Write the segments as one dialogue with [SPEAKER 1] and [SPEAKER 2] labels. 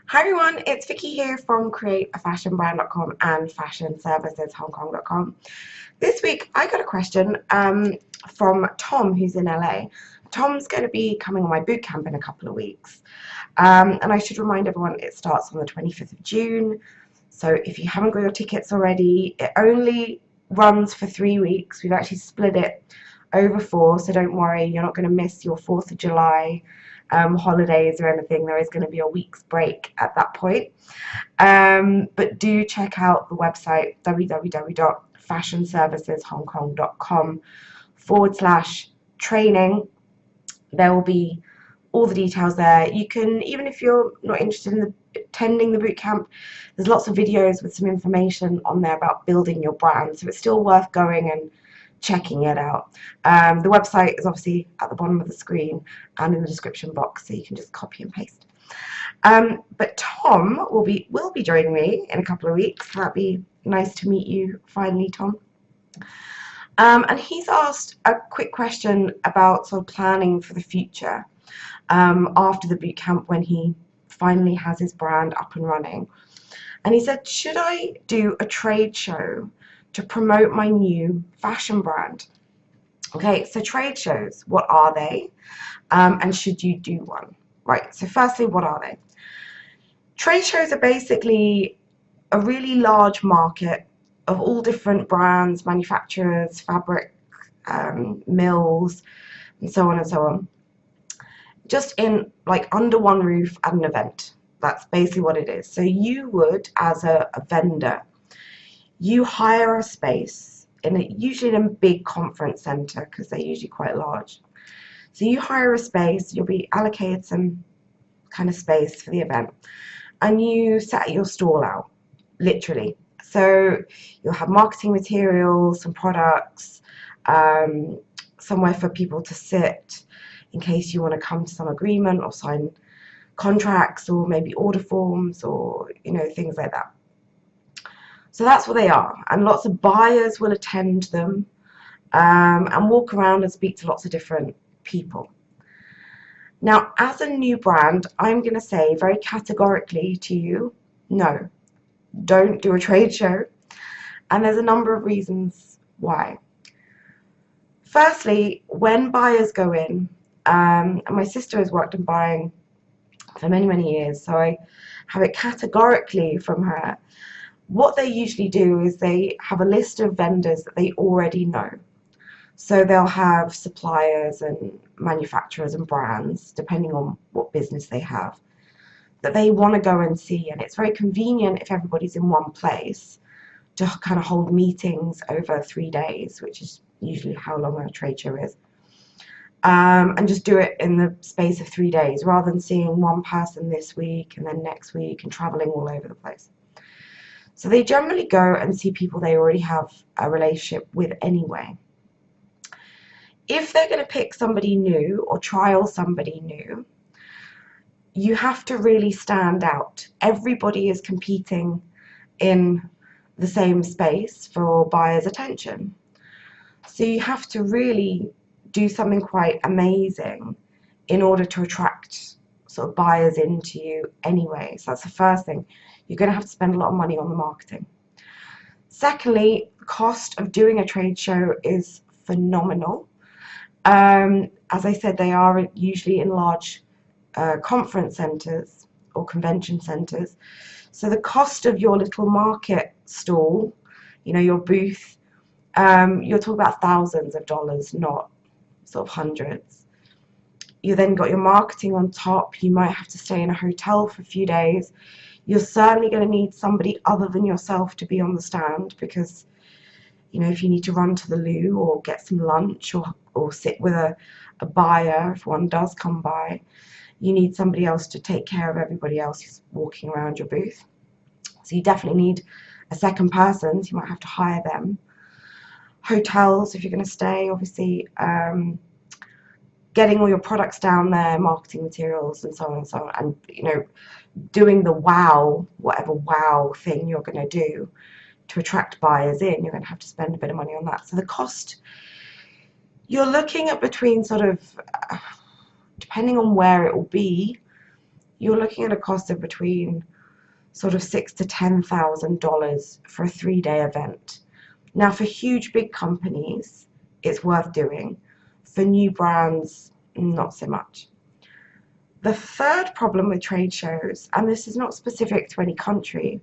[SPEAKER 1] Hi everyone, it's Vicky here from createafashionbrand.com and fashionserviceshongkong.com. This week I got a question from Tom, who's in LA. Tom's going to be coming on my bootcamp in a couple of weeks. And I should remind everyone it starts on the 25th of June. So if you haven't got your tickets already, it only runs for 3 weeks. We've actually split it over 4, so don't worry, you're not going to miss your 4th of July holidays or anything. There is going to be a week's break at that point. But do check out the website www.fashionserviceshongkong.com/training. There will be all the details there. You can, even if you're not interested in attending the bootcamp, there's lots of videos with some information on there about building your brand, so it's still worth going and checking it out. The website is obviously at the bottom of the screen and in the description box, so you can just copy and paste. But Tom will be joining me in a couple of weeks. That'd be nice to meet you finally, Tom. And he's asked a quick question about sort of planning for the future after the bootcamp when he finally has his brand up and running. And he said, should I do a trade show to promote my new fashion brand? Okay, so trade shows, what are they? And should you do one? Right, so firstly, what are they? Trade shows are basically a really large market of all different brands, manufacturers, fabric mills, and so on and so on. Just in like under one roof at an event. That's basically what it is. So you would, as a vendor, you hire a space usually in a big conference center because they're usually quite large. So you hire a space, you'll be allocated some kind of space for the event, and you set your stall out, literally. So you'll have marketing materials, some products, somewhere for people to sit in case you want to come to some agreement or sign contracts or maybe order forms or things like that. So that's what they are, and lots of buyers will attend them and walk around and speak to lots of different people. Now, as a new brand, I'm going to say very categorically to you, no, don't do a trade show, and there's a number of reasons why. Firstly, when buyers go in, and my sister has worked in buying for many, many years, so I have it categorically from her. What they usually do is they have a list of vendors that they already know. So they'll have suppliers and manufacturers and brands, depending on what business they have, that they want to go and see. And it's very convenient if everybody's in one place to kind of hold meetings over 3 days, which is usually how long a trade show is. And just do it in the space of 3 days, rather than seeing one person this week and then next week and traveling all over the place. So they generally go and see people they already have a relationship with anyway. If they're going to pick somebody new or trial somebody new, you have to really stand out. Everybody is competing in the same space for buyers' attention. So you have to really do something quite amazing in order to attract sort of buyers into you anyway. So that's the first thing. You're going to have to spend a lot of money on the marketing. Secondly, the cost of doing a trade show is phenomenal. As I said, they are usually in large conference centers or convention centers. So the cost of your little market stall, your booth, you're talking about thousands of dollars, not sort of hundreds. You then got your marketing on top. You might have to stay in a hotel for a few days. You're certainly going to need somebody other than yourself to be on the stand, because if you need to run to the loo or get some lunch or sit with a buyer, if one does come by, you need somebody else to take care of everybody else who's walking around your booth. So you definitely need a second person, so you might have to hire them. Hotels, if you're going to stay, obviously, getting all your products down there, marketing materials, and so on and so on, and doing the whatever wow thing you're going to do to attract buyers in, you're going to have to spend a bit of money on that. So the cost, you're looking at between sort of, depending on where it will be, you're looking at a cost of between sort of $6,000 to $10,000 for a 3-day event. Now, for huge big companies, it's worth doing. For new brands, not so much. The third problem with trade shows, and this is not specific to any country,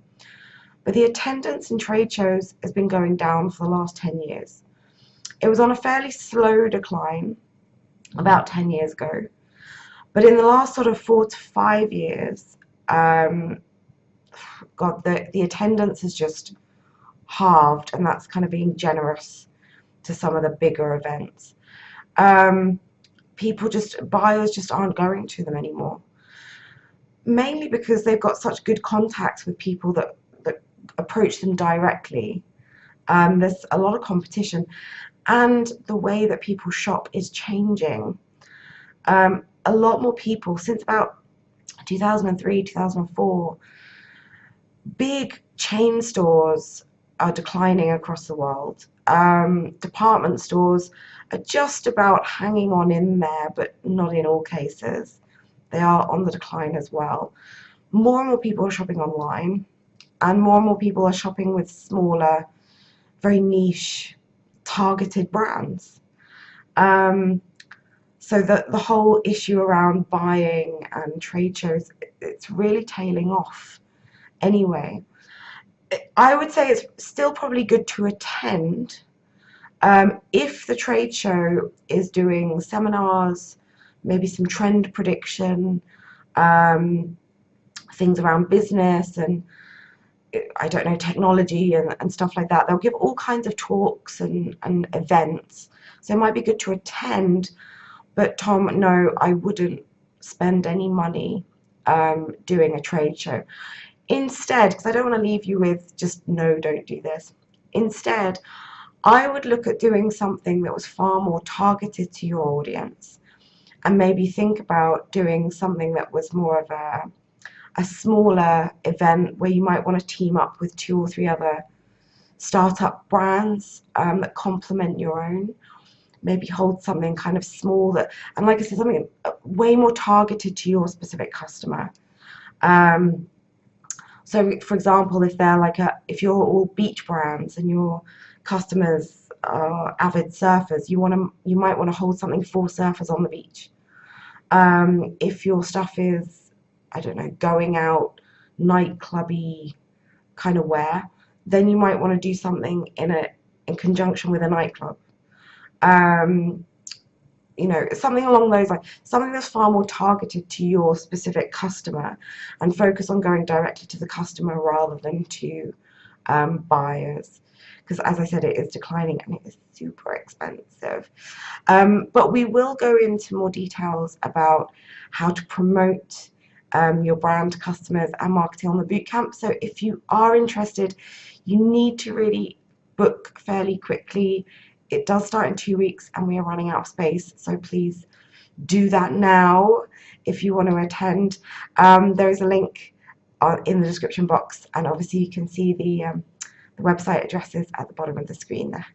[SPEAKER 1] but the attendance in trade shows has been going down for the last 10 years. It was on a fairly slow decline about 10 years ago, but in the last sort of 4 to 5 years, God, the attendance has just halved, and that's kind of being generous to some of the bigger events. Buyers just aren't going to them anymore, mainly because they've got such good contacts with people that approach them directly. There's a lot of competition, and the way that people shop is changing. A lot more people, since about 2003, 2004, big chain stores are declining across the world. Department stores are just about hanging on in there, but not in all cases. They are on the decline as well. More and more people are shopping online, and more people are shopping with smaller, very niche, targeted brands. So the whole issue around buying and trade shows, it's really tailing off anyway. I would say it's still probably good to attend if the trade show is doing seminars, maybe some trend prediction, things around business and, I don't know, technology and stuff like that. They'll give all kinds of talks and events. So it might be good to attend, but Tom, no, I wouldn't spend any money doing a trade show. Instead, because I don't want to leave you with just, no, don't do this. Instead, I would look at doing something that was far more targeted to your audience, and maybe think about doing something that was more of a smaller event where you might want to team up with 2 or 3 other startup brands that complement your own. Maybe hold something kind of small that, and like I said, something way more targeted to your specific customer. So, for example, if you're all beach brands and your customers are avid surfers, you might want to hold something for surfers on the beach. If your stuff is, I don't know, going out, nightclubby kind of wear, then you might want to do something in conjunction with a nightclub. You know, something along those lines, something that's far more targeted to your specific customer, and focus on going directly to the customer rather than to buyers, because as I said, it is declining and it is super expensive. But we will go into more details about how to promote your brand to customers and marketing on the bootcamp. So if you are interested, you need to really book fairly quickly. It does start in 2 weeks and we are running out of space, so please do that now if you want to attend. There is a link in the description box, and obviously you can see the website addresses at the bottom of the screen there.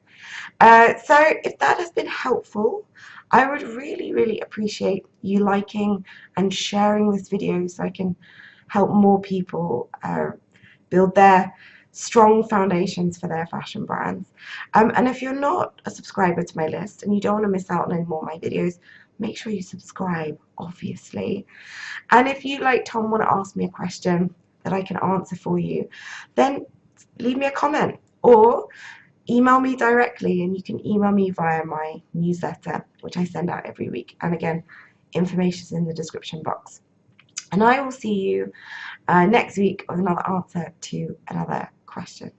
[SPEAKER 1] So if that has been helpful, I would really appreciate you liking and sharing this video so I can help more people build their strong foundations for their fashion brands. And if you're not a subscriber to my list and you don't want to miss out on any more of my videos, make sure you subscribe, obviously. And if you, like Tom, want to ask me a question that I can answer for you, then leave me a comment or email me directly, and you can email me via my newsletter, which I send out every week. And again, information is in the description box. And I will see you next week with another answer to another question.